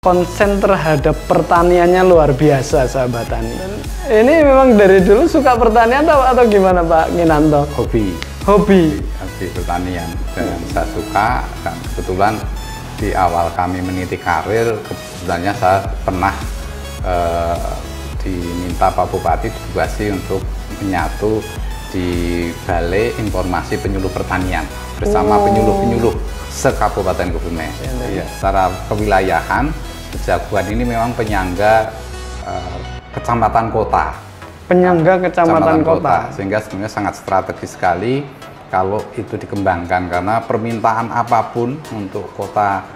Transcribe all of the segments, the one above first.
konsen terhadap pertaniannya luar biasa, sahabat tani. Ini memang dari dulu suka pertanian atau gimana Pak Kinanto? Hobi pertanian, dan saya suka, dan kebetulan di awal kami meniti karir, sebenarnya saya pernah diminta Pak Bupati ditugasi untuk menyatu di Balai Informasi Penyuluh Pertanian bersama penyuluh-penyuluh se-Kabupaten Kebumen. Ya, secara kewilayahan, Pejaguan ini memang penyangga kecamatan kota. Penyangga kecamatan kota. Sehingga sebenarnya sangat strategis sekali kalau itu dikembangkan, karena permintaan apapun untuk kota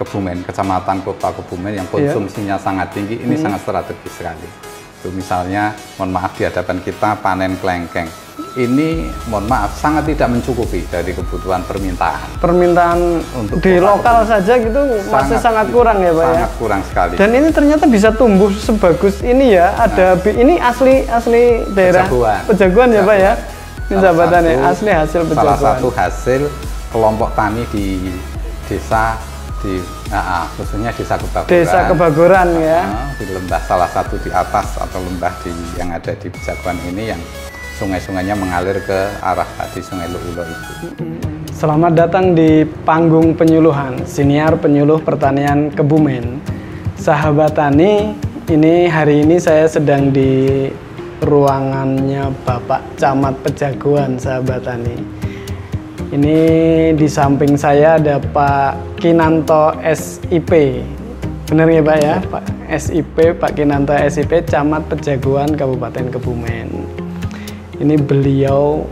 Kebumen, kecamatan kota Kebumen yang konsumsinya sangat tinggi, ini sangat strategis sekali. Itu misalnya, mohon maaf, di hadapan kita panen kelengkeng. Ini, mohon maaf, sangat tidak mencukupi dari kebutuhan permintaan. Permintaan untuk di lokal saja gitu masih sangat kurang ya Pak ya? Sangat kurang sekali. Dan ini ternyata bisa tumbuh sebagus ini ya, ini asli daerah Pejaguan ya Pak ya? Ini sahabat tani, asli hasil Pejaguan. Salah satu hasil kelompok tani di desa, khususnya desa Kebaguran. Desa Kebaguran ya. Di lembah, salah satu di atas atau lembah yang ada di Pejaguan ini, yang sungai-sungainya mengalir ke arah di Sungai Luulo itu. Selamat datang di panggung penyuluhan, siniar penyuluh pertanian Kebumen. Sahabat tani, hari ini saya sedang di ruangannya Bapak Camat Pejaguan, sahabat tani. Ini di samping saya ada Pak Kinanto SIP. Benar ya Pak ya? Pak SIP, Pak Kinanto SIP, Camat Pejaguan Kabupaten Kebumen. Ini beliau,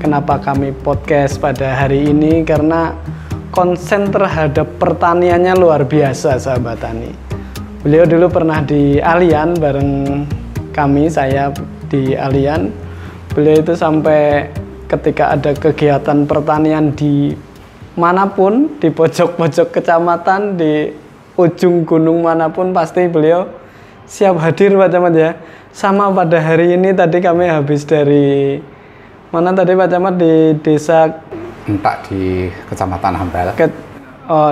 kenapa kami podcast pada hari ini, karena konsen terhadap pertaniannya luar biasa, sahabat tani. Beliau dulu pernah di Alian bareng kami, saya di Alian. Beliau itu sampai ketika ada kegiatan pertanian di manapun, di pojok-pojok kecamatan, di ujung gunung manapun, pasti beliau siap hadir Pak Camat ya. Sama pada hari ini tadi kami habis dari mana tadi Pak Camat, di desa Entak di Kecamatan Hambal.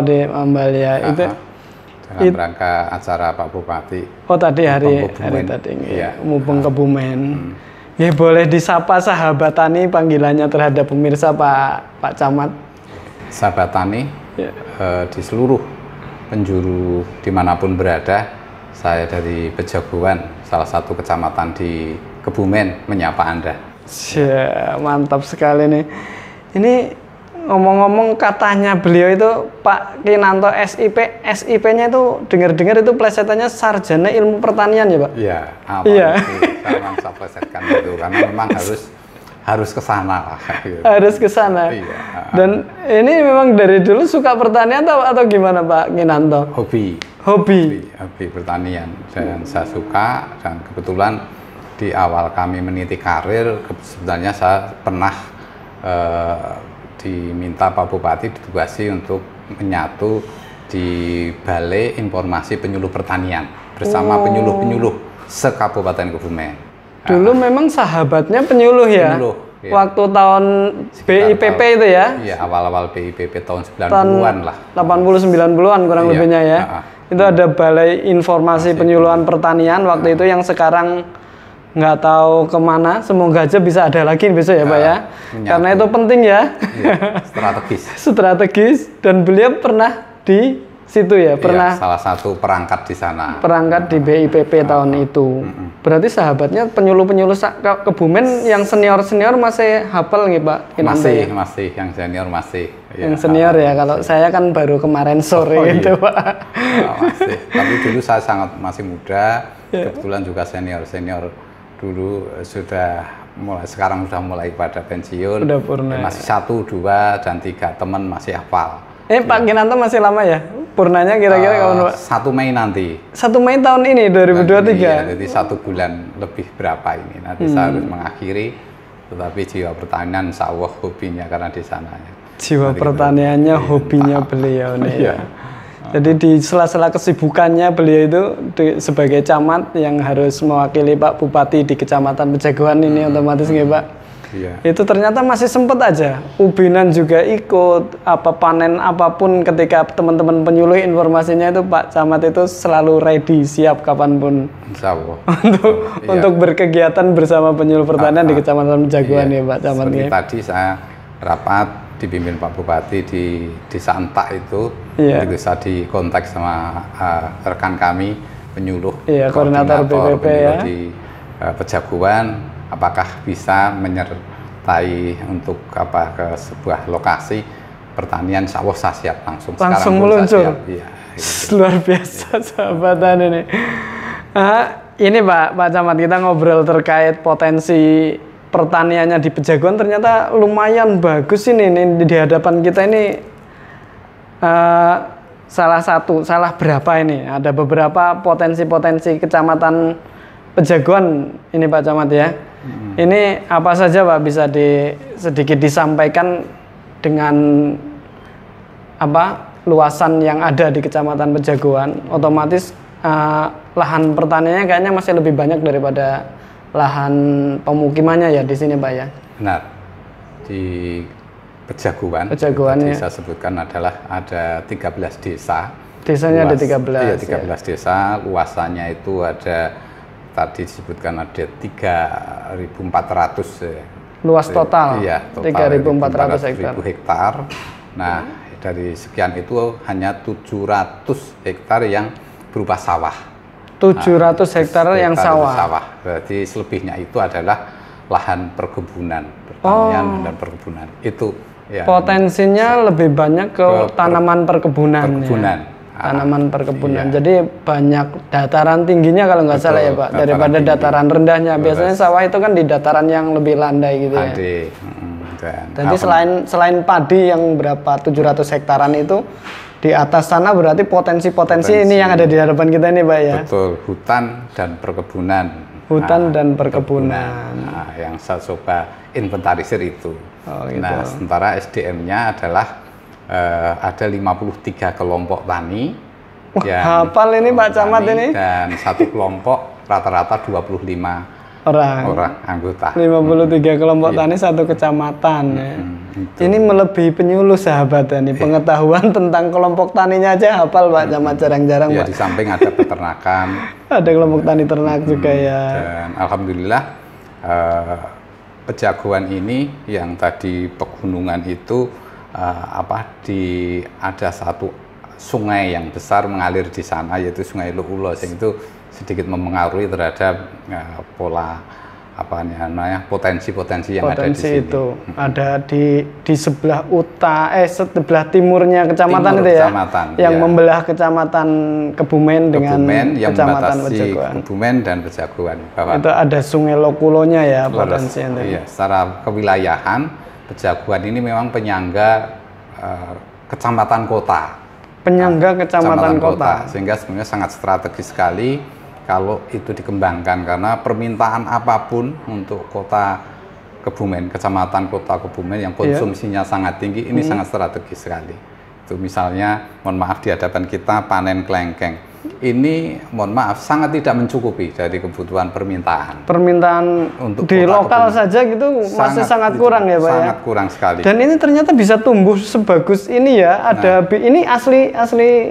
Di Hambal ya. Dalam rangka acara Pak Bupati. Tadi hari tadi ya, Mubeng Kebumen. Ya, boleh disapa sahabat tani panggilannya terhadap pemirsa Pak Camat. Sahabat tani di seluruh penjuru dimanapun berada, saya dari Pejaguan, salah satu kecamatan di Kebumen, menyapa Anda. Mantap sekali nih. Ini ngomong-ngomong, katanya beliau itu Pak Kinanto SIP-nya itu dengar-dengar itu plesetannya sarjana ilmu pertanian ya Pak? Iya, awalnya saya plesetkan itu karena memang harus ke sana lah. Gitu. Harus ke sana. Iya. Dan ini memang dari dulu suka pertanian atau gimana Pak Kinanto? Hobi pertanian, dan saya suka, dan kebetulan di awal kami meniti karir, sebenarnya saya pernah diminta Pak Bupati ditugasi untuk menyatu di Balai Informasi Penyuluh Pertanian bersama penyuluh-penyuluh se-Kabupaten Kebumen. Dulu memang sahabatnya penyuluh ya? Penyuluh, ya. Waktu tahun BIPP itu ya? Iya, awal-awal BIPP tahun 90-an lah. 80-90-an kurang lebihnya ya? Itu ada Balai Informasi Penyuluhan Pertanian waktu itu, yang sekarang nggak tahu kemana, semoga aja bisa ada lagi besok ya Pak ya, karena itu penting ya, strategis, dan beliau pernah di situ ya, pernah salah satu perangkat di sana, perangkat di BIPP tahun itu. Berarti sahabatnya penyuluh-penyuluh Kebumen yang senior masih hafal nih Pak Kinanto? Masih yang senior masih. Yang senior ya, kalau saya kan baru kemarin sore gitu Pak. Masih, tapi dulu saya masih muda, kebetulan juga senior dulu sudah mulai, sekarang sudah mulai pada pensiun. Udah purna. Masih 1, 2, dan 3 teman masih hafal. Pak Kinanto masih lama ya? Purnanya kira-kira kapan Pak? 1 Mei nanti. 1 Mei tahun ini 2023. Iya, jadi 1 bulan lebih berapa ini. Nanti saya harus mengakhiri, tetapi jiwa pertanian insya Allah hobinya karena di sana ya. Jiwa pertaniannya hobinya beliau nih ya. Jadi di sela-sela kesibukannya beliau itu sebagai camat yang harus mewakili Pak Bupati di Kecamatan Pejaguan ini, otomatis nggih Pak. Iya. Itu ternyata masih sempet aja. Ubinan juga ikut, apa panen apapun ketika teman-teman penyuluh informasinya itu Pak Camat itu selalu ready, siap kapanpun. Insya Allah. untuk berkegiatan bersama penyuluh pertanian di Kecamatan Pejaguan ya Pak Camat. Seperti tadi saya rapat dipimpin Pak Bupati di Desa Entak itu, begitu saya dikontak sama rekan kami penyuluh, koordinator BPP ya di Pejaguan, apakah bisa menyertai untuk ke sebuah lokasi pertanian. Insya Allah saya siap langsung meluncur. Iya, gitu. Luar biasa sahabatan ini. Ini Pak Camat, kita ngobrol terkait potensi pertaniannya di Pejaguan, ternyata lumayan bagus ini di hadapan kita ini. Salah berapa ini? Ada beberapa potensi-potensi Kecamatan Pejaguan ini Pak Camat ya. Ini apa saja Pak, bisa sedikit disampaikan dengan luasan yang ada di Kecamatan Pejaguan. Otomatis lahan pertaniannya kayaknya masih lebih banyak daripada lahan pemukimannya ya di sini Pak ya. Benar. Di Pejaguan ya. Saya sebutkan adalah ada 13 desa. Desanya ada 13. Iya, 13 desa. Luasannya itu ada, tadi disebutkan ada 3.400 luas total. Iya, total 3.400 hektar. Nah, dari sekian itu hanya 700 hektar yang berupa sawah. 700 hektar yang sawah. Berarti selebihnya itu adalah lahan perkebunan, pertanian dan perkebunan. Itu ya, potensinya lebih banyak ke tanaman perkebunan. Tanaman perkebunan. Iya. Jadi banyak dataran tingginya kalau nggak salah ya Pak, daripada dataran rendahnya. Biasanya sawah itu kan di dataran yang lebih landai gitu ya. Jadi selain padi yang berapa 700 hektaran itu, di atas sana berarti potensi ini yang ada di hadapan kita ini Pak ya. Betul, hutan dan perkebunan. Dan perkebunan. Yang saya coba inventarisir itu. Gitu. Nah, sementara SDM-nya adalah ada 53 kelompok tani. Hafal ini Pak Camat ini. Dan satu kelompok rata-rata 25 orang anggota. 53 kelompok tani satu kecamatan. Ini melebihi penyuluh sahabat ini. Pengetahuan tentang kelompok taninya aja hafal Pak Camat, jarang-jarang Pak. Di samping ada peternakan. Ada kelompok tani ternak juga ya. Dan alhamdulillah Pejaguan ini yang tadi pegunungan itu ada satu sungai yang besar mengalir di sana, yaitu Sungai Luulo, yang itu sedikit mempengaruhi terhadap pola potensi-potensi yang ada di sini. Itu ada di sebelah sebelah timurnya kecamatan itu ya, yang membelah Kecamatan Kebumen dengan Kecamatan Pejaguan. Kebumen dan Pejaguan. Itu ada Sungai Lokulonya ya potensi itu. Iya, secara kewilayahan Pejaguan ini memang penyangga kecamatan kota. Kecamatan kota, sehingga sebenarnya sangat strategis sekali kalau itu dikembangkan, karena permintaan apapun untuk kota Kebumen, kecamatan kota Kebumen yang konsumsinya sangat tinggi, ini sangat strategis sekali. Itu misalnya, mohon maaf, di hadapan kita panen kelengkeng. Ini, mohon maaf, sangat tidak mencukupi dari kebutuhan permintaan. Untuk di lokal Kebumen saja gitu masih sangat kurang ya Pak ya? Sangat kurang sekali. Dan ini ternyata bisa tumbuh sebagus ini ya, ini asli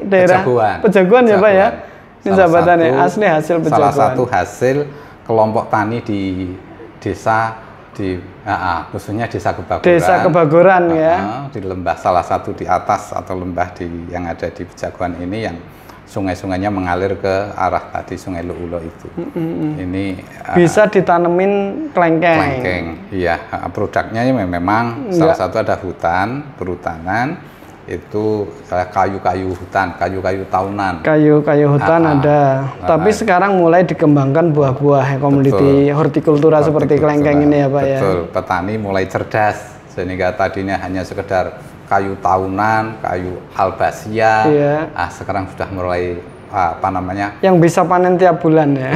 daerah Pejaguan ya Pak ya? Ini sahabatannya, asli hasil Pejaguan. Salah satu hasil kelompok tani di desa, khususnya Desa Kebagoran. Desa Kebagoran ya. Di lembah, salah satu di atas atau lembah yang ada di Pejaguan ini, yang sungai-sungainya mengalir ke arah tadi Sungai Luulo itu. Ini bisa ditanemin kelengkeng. Iya, produknya memang salah satu ada perhutanan. Itu kayu-kayu hutan, kayu-kayu tahunan. Kayu-kayu hutan ada. Tapi sekarang mulai dikembangkan buah-buah komoditi hortikultura seperti kelengkeng ini ya Pak ya. Betul, petani mulai cerdas, sehingga tadinya hanya sekedar kayu tahunan, kayu albasia. Sekarang sudah mulai yang bisa panen tiap bulan ya.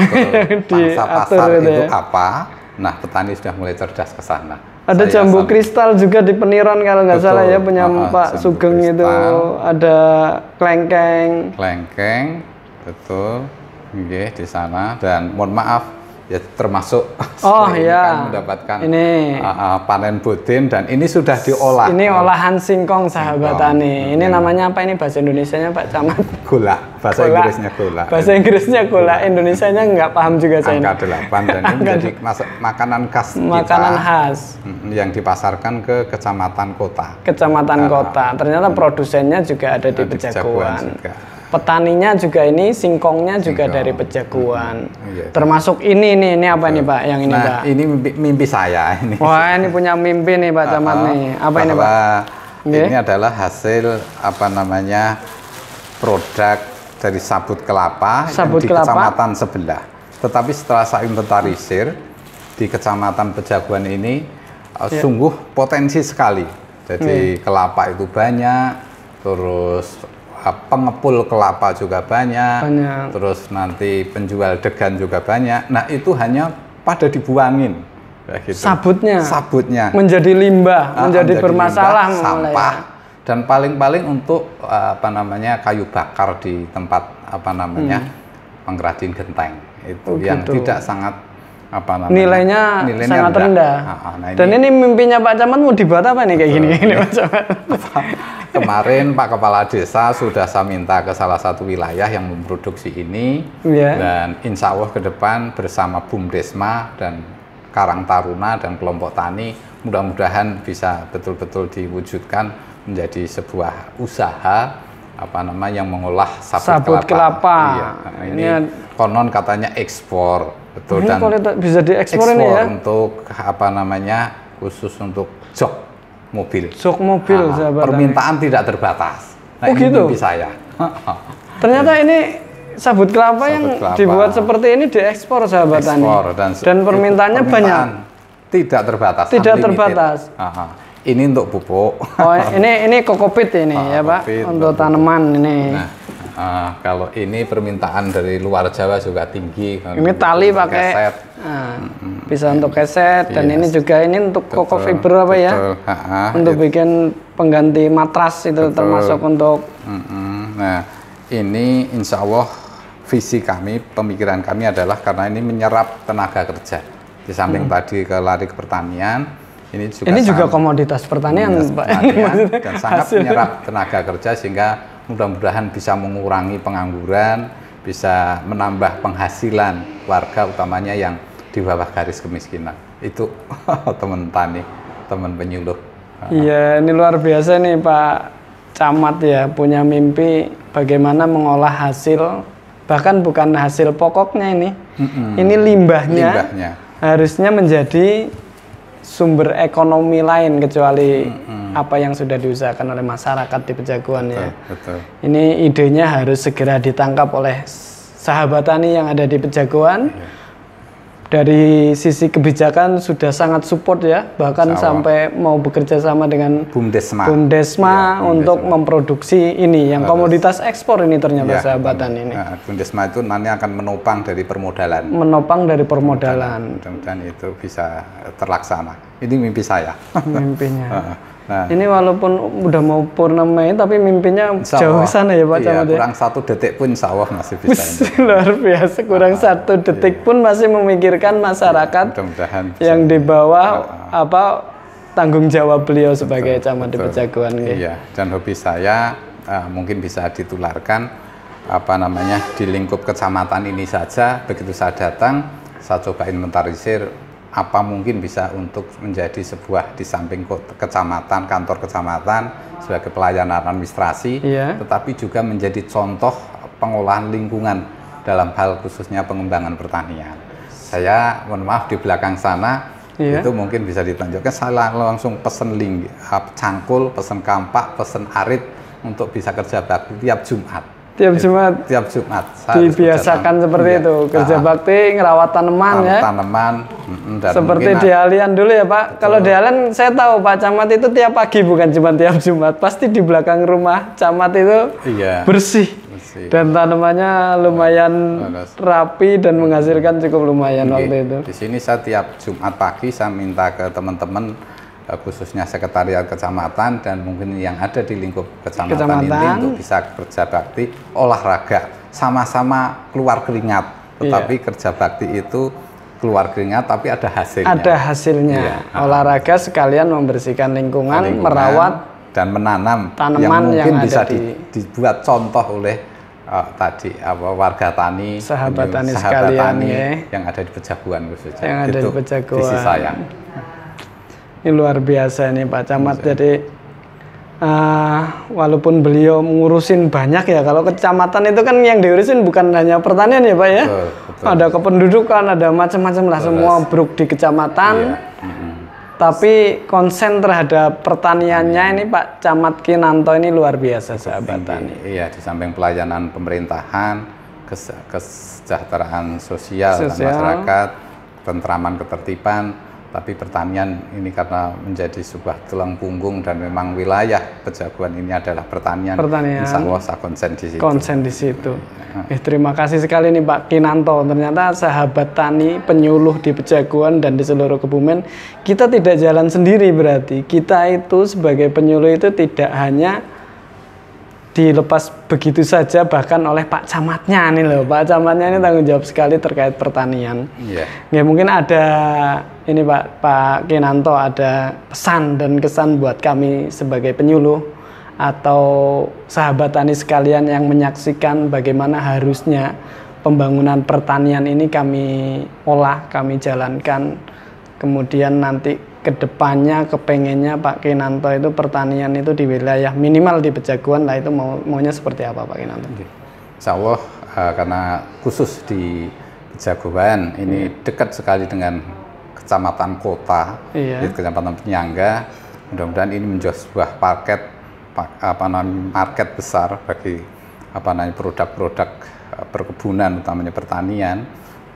Pangsa pasar itu apa? Nah, petani sudah mulai cerdas ke sana. Ada jambu kristal juga di Peniron kalau nggak salah ya, punya Pak Sugeng kristal. Itu ada kelengkeng, betul, di sana. Dan mohon maaf, ya termasuk ini kan mendapatkan ini panen budin, dan ini sudah diolah. Ini olahan singkong sahabat tani. Ini namanya apa ini bahasa Indonesianya Pak Camat? Gula. Bahasa Inggrisnya gula. Bahasa Inggrisnya gula. Indonesianya nggak paham juga saya. Angka 8, dan ini menjadi makanan khas makanan kita, khas yang dipasarkan ke kecamatan kota. Kecamatan kota. Ternyata produsennya juga ada di Pejaguan. Petaninya juga ini, singkongnya juga dari Pejaguan. Termasuk ini apa ini Pak? Yang ini Pak? Ini mimpi saya ini. Wah, ini punya mimpi nih Pak Camat nih. Apa ini Pak? Ini adalah hasil produk dari sabut kelapa di kecamatan sebelah. Tetapi setelah saya inventarisir di kecamatan Pejaguan ini sungguh potensi sekali. Jadi kelapa itu banyak, terus pengepul kelapa juga banyak, terus nanti penjual degan juga banyak. Nah, itu hanya pada dibuangin. Gitu. Sabutnya menjadi limbah, menjadi bermasalah, sampah, dan paling-paling untuk kayu bakar di tempat pengrajin genteng itu yang tidak sangat nilainya sangat rendah. Dan ini mimpinya Pak Camat mau dibuat apa nih kayak gini Pak Camat? Kemarin Pak Kepala Desa sudah saya minta ke salah satu wilayah yang memproduksi ini, dan insya Allah ke depan bersama BUMDesma dan Karang Taruna dan kelompok tani mudah-mudahan bisa betul-betul diwujudkan menjadi sebuah usaha yang mengolah sabut kelapa. Iya. Ini konon katanya ekspor, betul, dan bisa diekspor ini ya untuk khusus untuk jok mobil. Permintaan tidak terbatas. Nah, ini gitu. mimpi saya. Ternyata ini sabut kelapa yang dibuat seperti ini diekspor sahabat tani. Dan permintaannya banyak. Tidak terbatas. Ini untuk pupuk. Oh, ini kokopit ini ya Pak, untuk tanaman ini. Kalau ini permintaan dari luar Jawa juga tinggi. Ini tali pakai keset. Bisa untuk keset, dan ini juga ini untuk koko fiber apa ya? Untuk bikin pengganti matras itu termasuk untuk. Nah, ini insya Allah visi kami, pemikiran kami adalah karena ini menyerap tenaga kerja. Di samping tadi lari ke pertanian, ini juga komoditas pertanian, Pak. Dan sangat menyerap tenaga kerja, sehingga mudah-mudahan bisa mengurangi pengangguran, bisa menambah penghasilan warga, utamanya yang di bawah garis kemiskinan. Itu teman tani, teman penyuluh. Iya, ini luar biasa nih Pak Camat ya, punya mimpi bagaimana mengolah hasil, bahkan bukan hasil pokoknya ini limbahnya harusnya menjadi sumber ekonomi lain kecuali apa yang sudah diusahakan oleh masyarakat di Pejaguan ya. Betul. Ini idenya harus segera ditangkap oleh sahabat tani yang ada di Pejaguan. Dari sisi kebijakan sudah sangat support ya, bahkan sampai mau bekerja sama dengan BUMDesma untuk memproduksi ini yang komoditas ekspor ini ternyata sahabat tani ini. BUMDesma itu nanti akan menopang dari permodalan. Mudah-mudahan itu bisa terlaksana. Ini mimpi saya. Mimpinya. Ini walaupun udah mau purnama tapi mimpinya jauh sana ya Pak Camat. Kurang 1 detik pun insya Allah masih bisa. Luar biasa, kurang 1 detik pun masih memikirkan masyarakat yang di bawah tanggung jawab beliau sebagai camat di Pejaguan. Iya, dan hobi saya mungkin bisa ditularkan di lingkup kecamatan ini saja. Begitu saya datang, saya coba inventarisir apa mungkin bisa untuk menjadi sebuah di samping kecamatan, kantor kecamatan sebagai pelayanan administrasi, tetapi juga menjadi contoh pengolahan lingkungan dalam hal khususnya pengembangan pertanian. Saya mohon maaf di belakang sana itu mungkin bisa ditunjukkan, saya langsung pesen cangkul, pesen kampak, pesen arit untuk bisa kerja bakti tiap Jumat. Tiap Jumat dibiasakan seperti itu, kerja bakti, ngerawat tanaman ya. Seperti di Halian dulu ya Pak. Kalau di Halian saya tahu Pak Camat itu tiap pagi, bukan cuma tiap Jumat. Pasti di belakang rumah Camat itu bersih. Dan tanamannya lumayan rapi dan menghasilkan cukup lumayan waktu itu. Di sini saya tiap Jumat pagi saya minta ke teman-teman khususnya sekretariat kecamatan dan mungkin yang ada di lingkup kecamatan ini untuk bisa kerja bakti, olahraga, sama-sama keluar keringat, tetapi kerja bakti itu keluar keringat tapi ada hasilnya. Ada hasilnya. Iya. Olahraga sekalian membersihkan lingkungan, merawat dan menanam tanaman yang mungkin bisa dibuat contoh oleh tadi warga tani, sahabat tani sekalian ya, yang ada di Pejaguan khususnya. Yang ada di Pejaguan. Visi saya. Ini luar biasa nih Pak Camat. Jadi walaupun beliau ngurusin banyak ya, kalau kecamatan itu kan yang diurusin bukan hanya pertanian ya Pak ya. Betul. Ada kependudukan, ada macam-macam lah, semua bruk di kecamatan. Iya. Tapi konsen terhadap pertaniannya ini Pak Camat Kinanto ini luar biasa, sahabat tani. Iya, di samping pelayanan pemerintahan, kesejahteraan sosial masyarakat, ketentraman, ketertiban, tapi pertanian ini karena menjadi sebuah tulang punggung dan memang wilayah Pejaguan ini adalah pertanian. Insya Allah saya konsen di situ. Konsen di situ. Terima kasih sekali nih Pak Kinanto. Ternyata sahabat tani, penyuluh di Pejaguan dan di seluruh Kebumen, kita tidak jalan sendiri berarti. Kita itu sebagai penyuluh itu tidak hanya dilepas begitu saja, bahkan oleh Pak Camatnya nih loh. Pak Camatnya ini tanggung jawab sekali terkait pertanian. Ya, mungkin ada ini Pak Kinanto ada pesan dan kesan buat kami sebagai penyuluh atau sahabat tani sekalian yang menyaksikan bagaimana harusnya pembangunan pertanian ini kami olah, kami jalankan, kemudian nanti kedepannya kepengennya Pak Kinanto itu pertanian itu di wilayah minimal di Pejaguan lah, itu maunya seperti apa Pak Kinanto? Insya Allah karena khusus di Pejaguan ini dekat sekali dengan kecamatan kota, di kecamatan penyangga, mudah-mudahan ini menjadi sebuah market besar bagi produk-produk perkebunan utamanya pertanian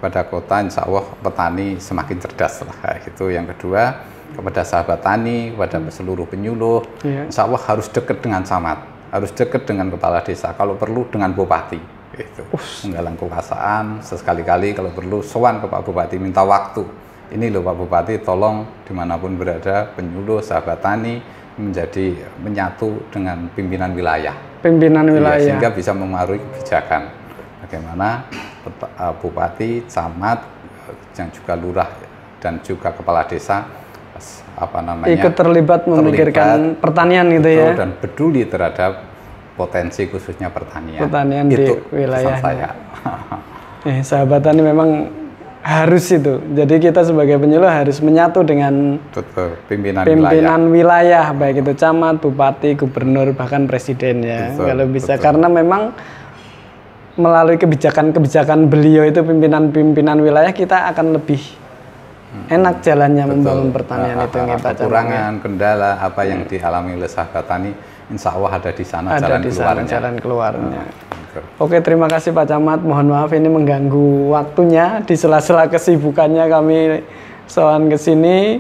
pada kota. Insya Allah petani semakin cerdas lah gitu. Yang kedua, kepada sahabat tani, kepada seluruh penyuluh, insya Allah harus dekat dengan camat, harus dekat dengan kepala desa, kalau perlu dengan bupati gitu. Menggalang kekuasaan, sesekali-kali kalau perlu sowan ke Pak Bupati, minta waktu, ini loh Pak Bupati, tolong dimanapun berada penyuluh sahabat tani menjadi menyatu dengan pimpinan wilayah. Sehingga bisa memengaruhi kebijakan. Bagaimana bupati, camat, yang juga lurah dan juga kepala desa ikut terlibat memikirkan pertanian gitu ya. Dan peduli terhadap potensi khususnya pertanian. Pertanian itu di wilayah saya. Sahabat tani memang harus itu. Jadi kita sebagai penyuluh harus menyatu dengan pimpinan wilayah, baik itu camat, bupati, gubernur, bahkan presiden ya. Kalau bisa, karena memang melalui kebijakan-kebijakan beliau itu pimpinan wilayah, kita akan lebih enak jalannya membangun pertanian itu. Kekurangan, kendala apa yang dialami oleh sahabat tani, insya Allah ada di sana jalan keluarnya. Oke, terima kasih Pak Camat. Mohon maaf ini mengganggu waktunya di sela-sela kesibukannya kami sowan ke sini.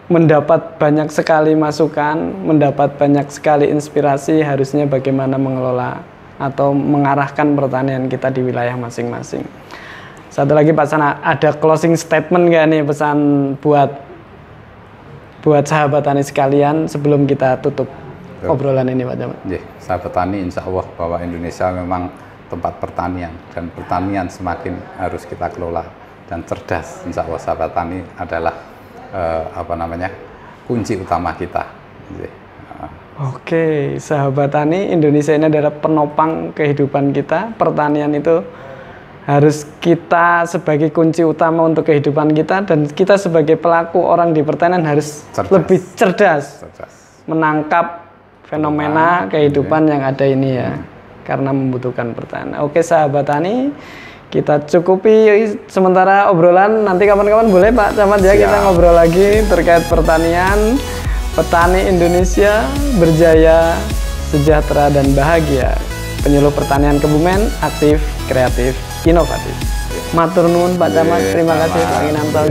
Mendapat banyak sekali masukan, mendapat banyak sekali inspirasi harusnya bagaimana mengelola atau mengarahkan pertanian kita di wilayah masing-masing. Satu lagi Pak Sana, ada closing statement nggak nih, pesan buat sahabat tani sekalian sebelum kita tutup obrolan ini Pak Camat? Sahabat tani, insya Allah bahwa Indonesia memang tempat pertanian, dan pertanian semakin harus kita kelola dan cerdas. Insya Allah sahabat tani adalah kunci utama kita. Oke, sahabat tani, Indonesia ini adalah penopang kehidupan kita. Pertanian itu harus kita sebagai kunci utama untuk kehidupan kita, dan kita sebagai pelaku orang di pertanian harus lebih cerdas menangkap fenomena kehidupan yang ada ini ya, karena membutuhkan pertanian. Oke sahabat tani, kita cukupi sementara obrolan, nanti kapan-kapan boleh Pak Camat ya kita ngobrol lagi terkait pertanian. Petani Indonesia berjaya, sejahtera dan bahagia. Penyuluh pertanian Kebumen, aktif, kreatif, inovatif. Matur nuwun Pak Camat, terima kasih Pak Kinanto.